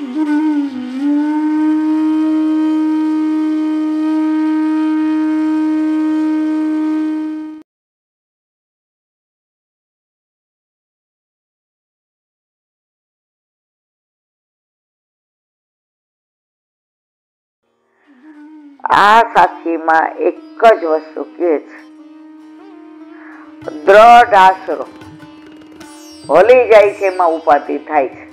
આ સાખીમાં એક જ વસ્તુ કે છે, દ્રઢ આશરો. હલી જાય છે એમાં ઉપાધિ થાય છે.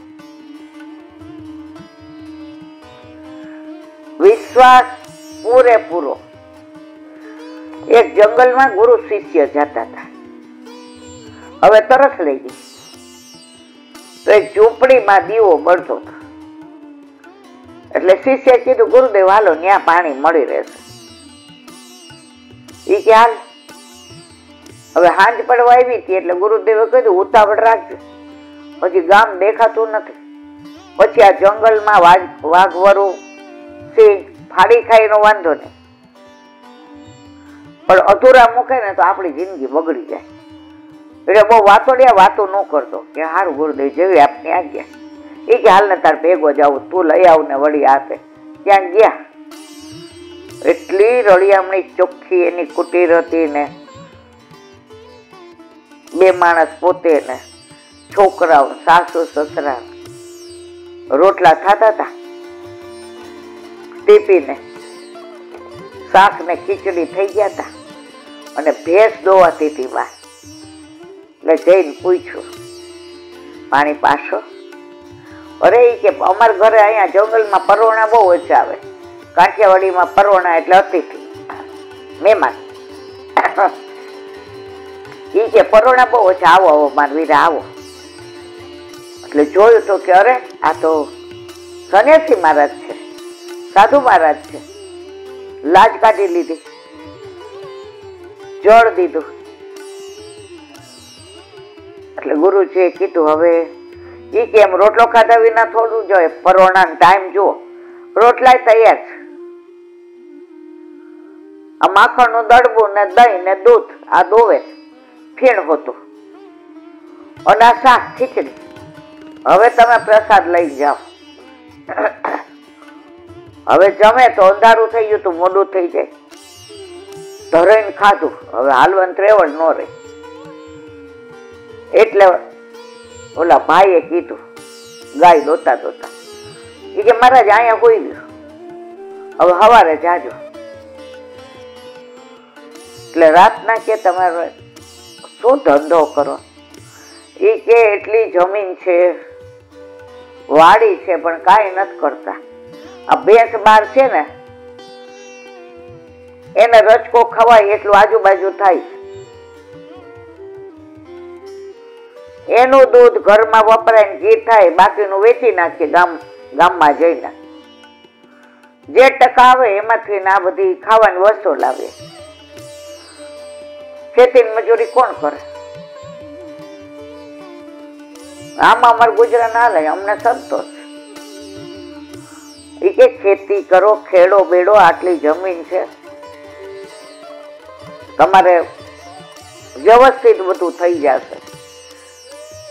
વિશ્વાસ પૂરેપૂરો. એક જંગલમાં ગુરુ શિષ્ય જતા હતા. હવે તરસ લઈ ગઈ તો એક ઝૂંપડીમાં દીવો બળતો હતો. એટલે શિષ્ય કીધું, ગુરુદેવ હાલો, ત્યાં પાણી મળી રહેશે. એ કે હાલ. હવે હાંજ પડવા આવી હતી એટલે ગુરુદેવે કીધું, ઉતાવળ રાખજો, હજી ગામ દેખાતું નથી. પછી આ જંગલમાં વાઘવરુ સિંહ ફાડી ખાય એનો વાંધો નહીં, પણ અધૂરા મૂકે ને તો આપણી જિંદગી બગડી જાય. એટલે બહુ વાતો ન કરતો કે હારું ગુરુદેવ જેવી આપની આજ્ઞા. એ કે હાલ ને તાર ભેગો જાવ, તું લઈ આવ ને વળી આપે. ત્યાં ગયા. એટલી રળિયામણી ચોખ્ખી એની કુટીર હતી ને, બે માણસ પોતે ને છોકરાઓ, સાસુ સસરા, રોટલા થતા હતા. ટીપીને શાક ને ખીચડી થઈ ગયા હતા અને ભેંસ દોવાતી હતી બહાર. એટલે જઈને પૂછ્યું, પાણી પાશો? અરે એ કે અમારા ઘરે અહીંયા જંગલમાં પરોણા બહુ ઓછા આવે. કાઠિયાવાડીમાં પરોણા એટલે અતિથિ, મહેમાન. એ કે પરોણા બહુ ઓછા, આવો આવો મારા વીરા આવો. એટલે જોયું તો કે અરે આ તો સન્યાસી મહારાજ છે, સાધુ મહારાજ છે. લાજ કાઢી લીધી, જળ દીધું. એટલે ગુરુજીએ કીધું, હવે એ કે એમ રોટલો ખાધા વિના થોડું જોઈએ, પરોણા ટાઈમ જુઓ, રોટલા તૈયાર છે. આ માખણનું દડબું ને દહીં ને દૂધ આ દોવે ફીણ હોતું, અને આ શાક ખીચડી. હવે તમે પ્રસાદ લઈ જાઓ. હવે જમે તો અંધારું થઈ ગયું તું, મોડું થઈ જાય. ધરાઈને ખાધું, હવે હાલવાનું ત્રેવડ ન રહે. એટલે ઓલા ભાઈએ કીધું, ગાય દોતા દોતા, એ કે મહારાજ અહીંયા હોઈ ગયો, હવે સવારે જાજો. એટલે રાતના કે તમારે શું ધંધો કરો? એ કે એટલી જમીન છે, વાડી છે, પણ કાંઈ નથી કરતા. આ ભેંસ બાર છે ને, એને રચકો ખવાય એટલું આજુબાજુ થાય. એનું દૂધ ઘરમાં વપરાય, ઘી થાય, બાકીનું વેચી નાખીએ ગામમાં જઈને. જે ટકા આવે એમાંથી આ બધી ખાવાની વસ્તુ લાવીએ. ખેતી મજૂરી કોણ કરે? આમાં અમારે ગુજરાત ના લે, અમને સંતોષ. એ કે ખેતી કરો, ખેડો બેડો, આટલી જમીન છે, તમારે વ્યવસ્થિત બધું થઈ જશે.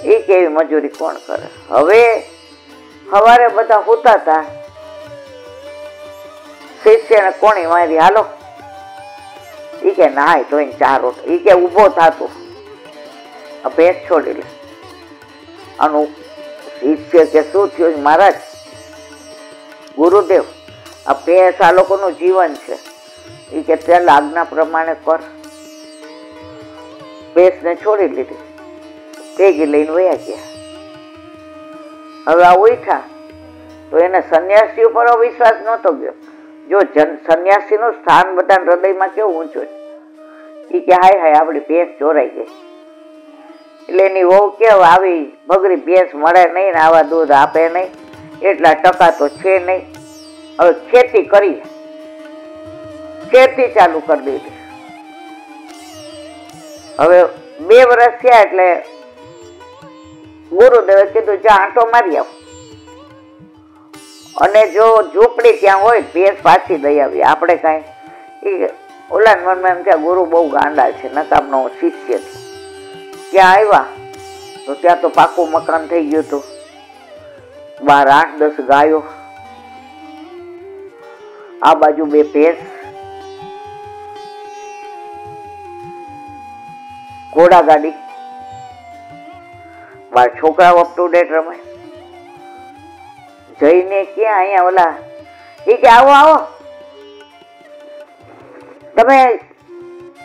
એ કેવી મજૂરી કોણ કરે? હવે સવારે બધા હોતા હતા, શિષ્યને કોણી મારી, હાલો. એ કે નાય તો ચા રોટ. એ કે ઉભો થાતું, આ ભેંસ છોડી લે. આનું શિષ્ય કે શું થયું મહારાજ? ગુરુદેવ આ ભેંસ આ લોકોનું જીવન છે. એ કે ત્યાં આજ્ઞા પ્રમાણે કર. ભેંસને છોડી લીધી, ભેગી લઈને વયા ગયા. હવે આ ઉઠા તો એને સંન્યાસી ઉપર વિશ્વાસ નહોતો ગયો. જો સંન્યાસી નું સ્થાન બધા હૃદયમાં કેવું ઊંચું છે. એ કે હાય હાય આપણી ભેંસ ચોરાઈ ગઈ. એટલે એની વહુ કેવું, આવી બગડી ભેંસ મળે નહીં ને આવા દૂધ આપે નહીં, એટલા ટકા તો છે નહીં. હવે ખેતી કરી, ખેતી ચાલુ કરી દીધી. હવે 2 વર્ષ થયા એટલે ગુરુદેવે કીધું જા આંટો મારી આવ, અને જો ઝૂંપડી ત્યાં હોય ભેંસ પાછી દઈ આવી. આપણે કાંઈ ઓલા મનમાં એમ થયા ગુરુ બહુ ગાંડા છે, નકામનો શિષ્ય છે. ત્યાં આવ્યા તો ત્યાં તો પાકું મકાન થઈ ગયું હતું. બાર 8-10 ગાયો, આ બાજુ 2 ભેંસ, ઘોડા ગાડી, બાર છોકરાઓ અપ ટુ ડેટ રમે. જઈને ક્યાં અહીંયા ઓલા એ કે આવો આવો તમે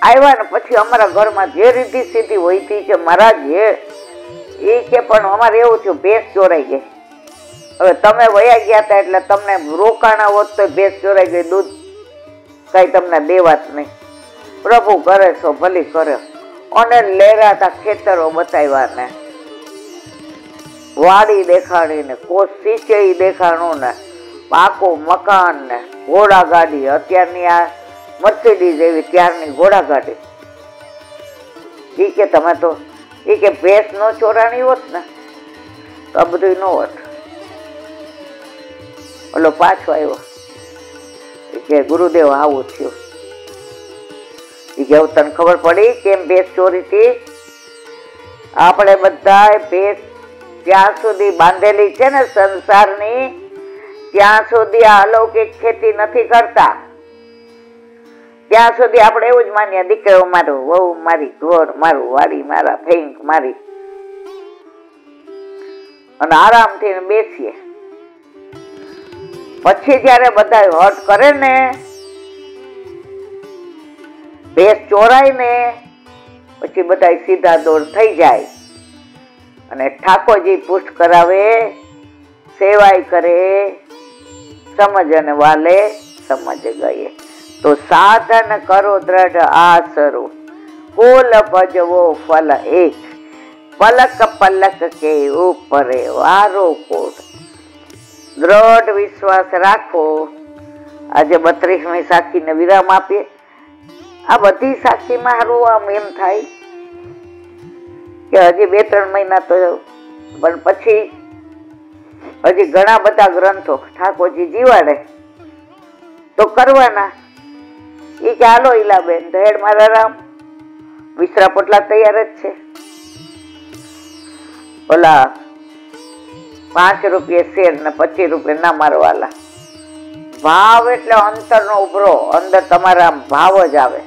આવ્યા ને પછી અમારા ઘરમાં જે રીતિ સ્થિતિ હોય હતી કે મહારાજ એ કે પણ અમારે એવું થયું ભેંસ ચોરાઈ ગઈ. હવે તમે વયા ગયા હતા એટલે તમને રોકાણા હોત તો ભેંસ ચોરાઈ ગઈ, દૂધ કઈ તમને દેવાત નહીં. પ્રભુ કરે છો ભલી કરે. અને લેરાતા ખેતરો બતાવ્યા ને વાડી દેખાડી ને કોસ સિંચે દેખાણું ને પાકું મકાન ને ઘોડા ગાડી, અત્યારની આ મર્સિડીઝ એવી ત્યારની ઘોડા ગાડી. ઈ કે તમે તો ઈ કે ભેંસ નો ચોરાણી હોત ને તો આ બધું ન હોત. ઓલો પાછો આવ્યો કે ગુરુદેવ આવું થયું. ઈ કે તને ખબર પડી કેમ ભેંસ ચોરી હતી? આપણે બધા ભેંસ જ્યાં સુધી બાંધેલી છે ને સંસારની ત્યાં સુધી આ અલૌકિક ખેતી નથી કરતા. ત્યાં સુધી આપણે એવું જ માનીએ દીકરો મારો, વહુ મારી, ઘર મારું, વાડી મારા, ફેંક મારી, અને આરામથી બેસીએ. પછી જયારે બધા હટ કરે ને, ભેંસ ચોરાય ને, પછી બધા સીધા દોડ થઈ જાય અને ઠાકોરજી પુષ્ટ કરાવે, સેવાય કરે, સમજ અને વાલે સમજ ગયે. તો સાધન કરો દ્રઢ આસરો, કોલ ભજવો ફલ એક, પલક પલક કે ઉપરે વારો કોટ. દ્રઢ વિશ્વાસ રાખો. આજે 32મી સાખીને વિરામ આપીએ. આ બધી સાખીમાં હારું આમ એમ થાય કે હજી 2-3 મહિના તો, પણ પછી હજી ઘણા બધા ગ્રંથો ઠાકોરજી જીવાડે તો કરવાના. એ કે હાલો ઈલાબેન, ધેડ મારા રામ, વિસરા પોટલા તૈયાર જ છે. ઓલા 5 રૂપિયા શેર ને 25 રૂપિયા ના મારવાલા. ભાવ એટલે અંતરનો ઉભરો, અંદર તમારા ભાવ જ આવે.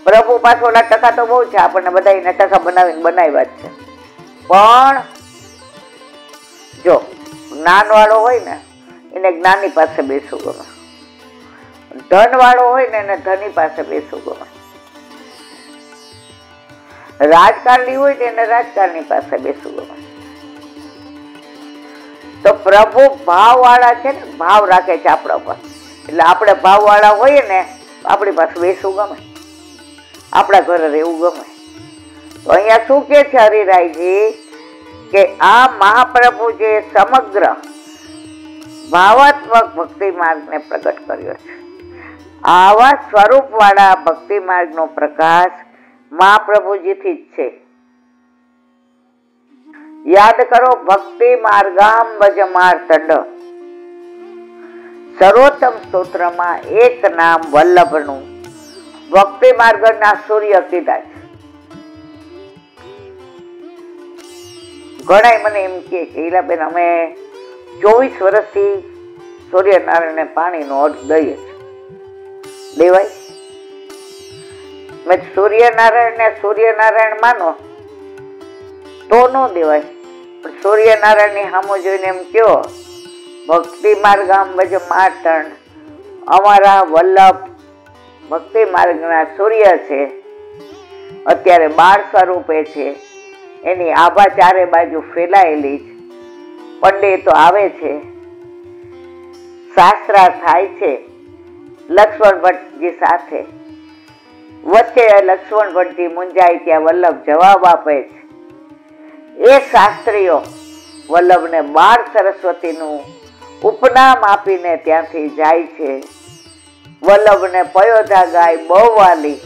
પ્રભુ પાછો ઓલા ટકા તો બહુ છે, આપણને બધા ટકા બનાવીને બનાવ્યા જ છે. પણ જો જ્ઞાન વાળો હોય ને એને જ્ઞાની પાસે બેસવું ગમે, ધન વાળો હોય ને એને ધની પાસે બેસવું ગમે, રાજકારણી હોય ને એને રાજકારણી પાસે બેસવું ગમે. તો પ્રભુ ભાવ વાળા છે ને, ભાવ રાખે છે આપણા પર, એટલે આપણે ભાવ વાળા હોઈએ ને આપણી પાસે બેસવું ગમે, આપણા ઘરે રહેવું ગમે. તો અહીંયા શું કે છે હરિરાયજી કે આ મહાપ્રભુ જે સમગ્ર ભાવાત્મક ભક્તિ માર્ગને પ્રગટ કર્યો છે, આવા સ્વરૂપ વાળા ભક્તિ માર્ગનો પ્રકાશ મહાપ્રભુજીથી જ છે. યાદ કરો, ભક્તિ માર્ગામ ભજ માર્તંડ, સર્વોત્તમ સ્તોત્રમાં એક નામ વલ્લભનું ભક્તિ માર્ગના સૂર્ય કીધા છે. ઘણા મને એમ કે ઈલાબેન અમે 24 વર્ષથી સૂર્યનારાયણને પાણીનો અર્થ દઈએ છીએ. દેવાય? મેં સૂર્યનારાયણ માનો તો ન દેવાય, પણ સૂર્યનારાયણની સામુ જોઈને એમ કયો ભક્તિ માર્ગામ ભજ માર્તંડ, અમારા વલ્લભ ભક્તિ માર્ગના સૂર્ય છે, અત્યારે 12 સ્વરૂપે છે, એની આભા ચારે બાજુ ફેલાયેલી છે. પંડિતો આવે છે, શાસ્ત્રા થાય છે લક્ષ્મણ ભટ્ટજી સાથે, વચ્ચે લક્ષ્મણ ભટ્ટજી મુંજાય ત્યાં વલ્લભ જવાબ આપે છે. એ શાસ્ત્રીઓ વલ્લભને 12 સરસ્વતીનું ઉપનામ આપીને ત્યાંથી જાય છે. વલ્લભને પયોધા ગાય બહુ વાલી,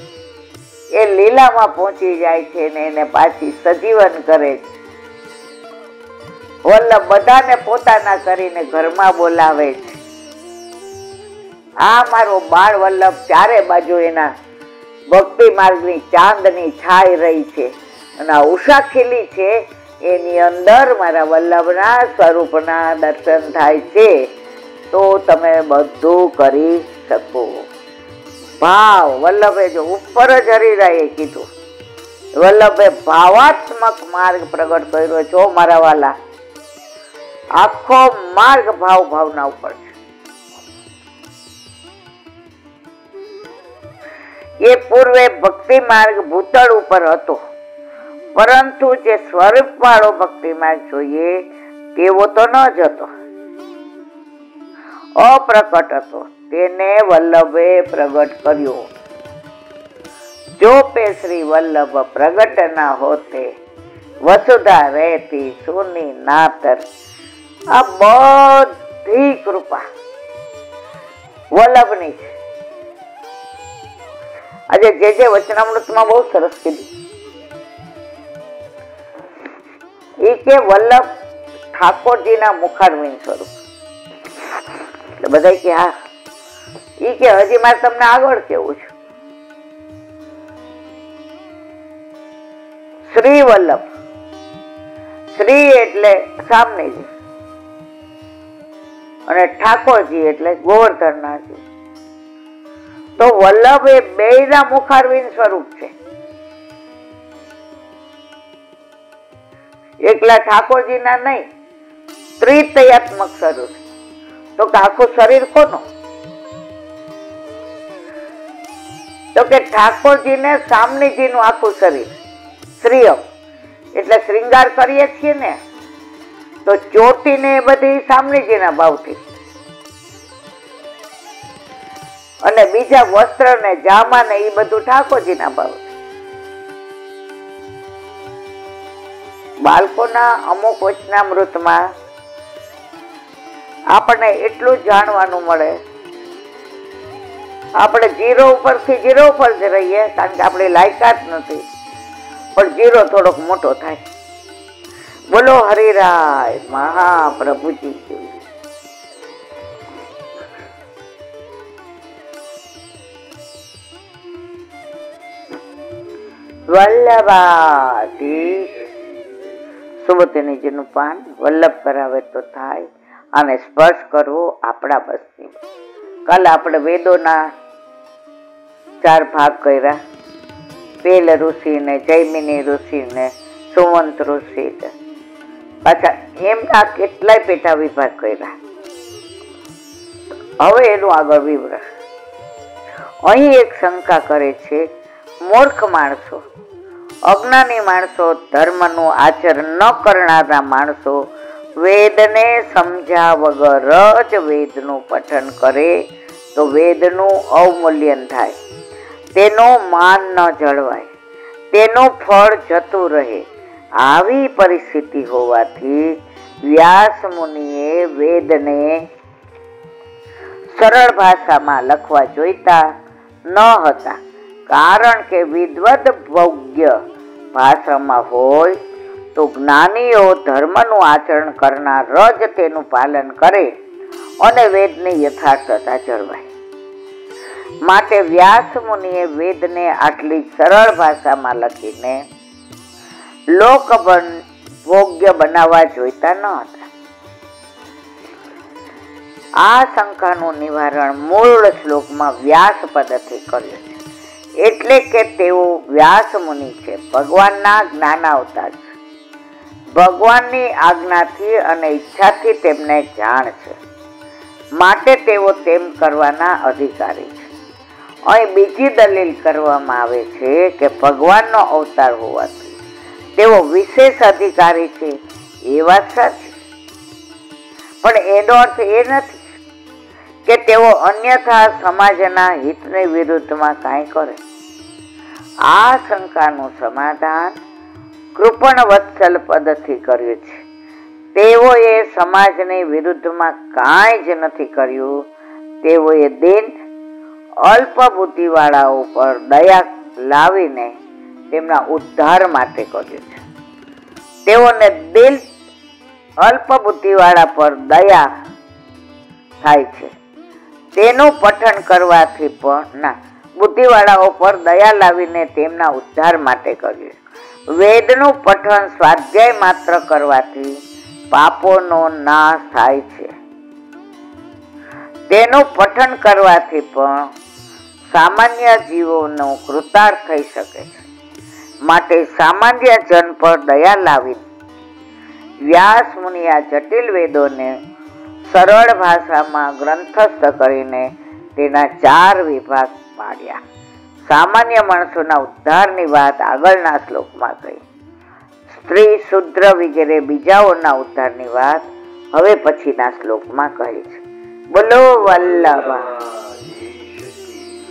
એ લીલામાં પહોંચી જાય છે ને એને પાછી સજીવન કરે છે. વલ્લભ બધાને પોતાના કરીને ઘરમાં બોલાવે છે. આ મારો બાળ વલ્લભ ચારે બાજુ એના ભક્તિ માર્ગની ચાંદની છાઈ રહી છે, અને આ ઉષા ખીલી છે એની અંદર મારા વલ્લભના સ્વરૂપના દર્શન થાય છે તો તમે બધું કરી શકો. ભાવ વલ્લભે જો ઉપર જ હરિરાયે કીધું, વલ્લભે ભાવાત્મક માર્ગ પ્રગટ કર્યો છો મારા વાલા. આખો માર્ગ ભાવ ભાવના ઉપર છે. એ પૂર્વે ભક્તિ માર્ગ ભૂતળ ઉપર હતો, પરંતુ જે સ્વરૂપ વાળો ભક્તિ માર્ગ જોઈએ તેવો તો ન જ હતો, અપ્રકટ હતો. તેને વલ્લભે પ્રગટ કર્યો. જો પે શ્રી વલ્લભ પ્રગટ ના હોતે વસુધા રહેતી સુની નાતર. આ બધી કૃપા વલ્લભની છે. આજે જે વચનામૃતમાં બહુ સરસ કીધું એ કે વલ્લભ ઠાકોરજીના મુખારવિંદ સ્વરૂપ. એટલે બધા કે હા, એ કે હજી મારે તમને આગળ કેવું છે. શ્રી વલ્લભ, શ્રી એટલે સામનેજી અને ઠાકોરજી એટલે ગોવર્ધનનાથજી. તો વલ્લભ એ બેયના મુખારવિંદ સ્વરૂપ છે. એકલા ઠાકોરજીના નહીં, ત્રિતયાત્મક સ્વરૂપ. તો કે આખું શરીર કોનું? તો કે ઠાકોરજીને સામનેજીનું આખું શરીર. શ્રીયમ એટલે શ્રૃંગાર કરીએ છીએ ને, તો ચોટીને એ બધી સામનેજીના ભાવથી, અને બીજા વસ્ત્ર ને જામા ને એ બધું ઠાકોરજીના ભાવથી. બાળકોના અમુક વચનામૃતમાં આપણને એટલું જાણવાનું મળે. આપણે 0 ઉપરથી 0 ઉપર જ રહીએ, કારણ કે આપણી લાયકાત નથી, પણ 0 થોડોક મોટો થાય. બોલો હરિરાય મહાપ્રભુજી. વલ્લભાધીશ સુમતિનીજીનું પાન વલ્લભ કરાવે તો થાય, અને સ્પર્શ કરવો આપણા બસની. કાલે આપણે વેદોના 4 ભાગ કર્યા. પેલ ઋષિ ને, જૈમિની ઋષિ ને, સુમંત ઋષિ ને, પાછા એમના કેટલાય પેટા વિભાગ કર્યા. હવે એનું આગળ વિવરણ. અહીં એક શંકા કરે છે, મૂર્ખ માણસો, અજ્ઞાની માણસો, ધર્મનું આચરણ ન કરનારા માણસો વેદને સમજ્યા વગર જ વેદનું પઠન કરે તો વેદનું અવમૂલ્યન થાય, તેનું માન ન જળવાય, તેનું ફળ જતું રહે. આવી પરિસ્થિતિ હોવાથી વ્યાસ મુનિએ વેદને સરળ ભાષામાં લખવા જોઈતા ન હતા, કારણ કે વિદ્વદ ભોગ્ય ભાષામાં હોય તો જ્ઞાનીઓ ધર્મનું આચરણ કરનાર જ તેનું પાલન કરે અને વેદની યથાર્થતા જળવાય. માટે વ્યાસ મુનિએ વેદને આટલી સરળ ભાષામાં લખીને લોક ભોગ્ય બનાવવા જોઈતા ન હતા. આ શંકાનું નિવારણ મૂળ શ્લોકમાં વ્યાસ પદથી કર્યું છે. એટલે કે તેઓ વ્યાસ મુનિ છે, ભગવાનના જ્ઞાનાવતાર છે. ભગવાનની આજ્ઞાથી અને ઈચ્છાથી તેમને જાણ છે, માટે તેઓ તેમ કરવાના અધિકારી છે. અહીં બીજી દલીલ કરવામાં આવે છે કે ભગવાનનો અવતાર હોવાથી તેઓ વિશેષ અધિકારી છે. એ વાત સાચી, પણ એનો અર્થ એ નથી કે તેઓ અન્યથા સમાજના હિતની વિરુદ્ધમાં કાંઈ કરે. આ શંકાનું સમાધાન કૃપણ વત્સલ પદથી કર્યું છે. તેઓએ સમાજની વિરુદ્ધમાં કાંઈ જ નથી કર્યું. તેઓએ દિન અલ્પ બુદ્ધિવાળાઓ પર દયા લાવીને તેમના ઉદ્ધાર માટે કર્યું છે. તેઓને દિલ અલ્પ બુદ્ધિવાળા પર દયા થાય છે, તેનું પઠન કરવાથી પણ ના, બુદ્ધિવાળાઓ પર દયા લાવીને તેમના ઉદ્ધાર માટે કર્યું. વેદનું પઠન સ્વાધ્યાય માત્ર કરવાથી પાપોનો નાશ થાય છે. તેનું પઠન કરવાથી પણ સામાન્ય જીવોનો કૃતાર્થ થઈ શકે છે. માટે સામાન્ય જન પર દયા લાવી વ્યાસ મુનિ આ જટિલ વેદોને સરળ ભાષામાં ગ્રંથસ્થ કરીને તેના 4 વિભાગ પાડ્યા. સામાન્ય માણસોના ઉદ્ધારની વાત આગળના શ્લોકમાં કહી. સ્ત્રી શુદ્ર વગેરે બીજાઓના ઉદ્ધારની વાત હવે પછીના શ્લોકમાં કહી છે. બોલો વલ્લભ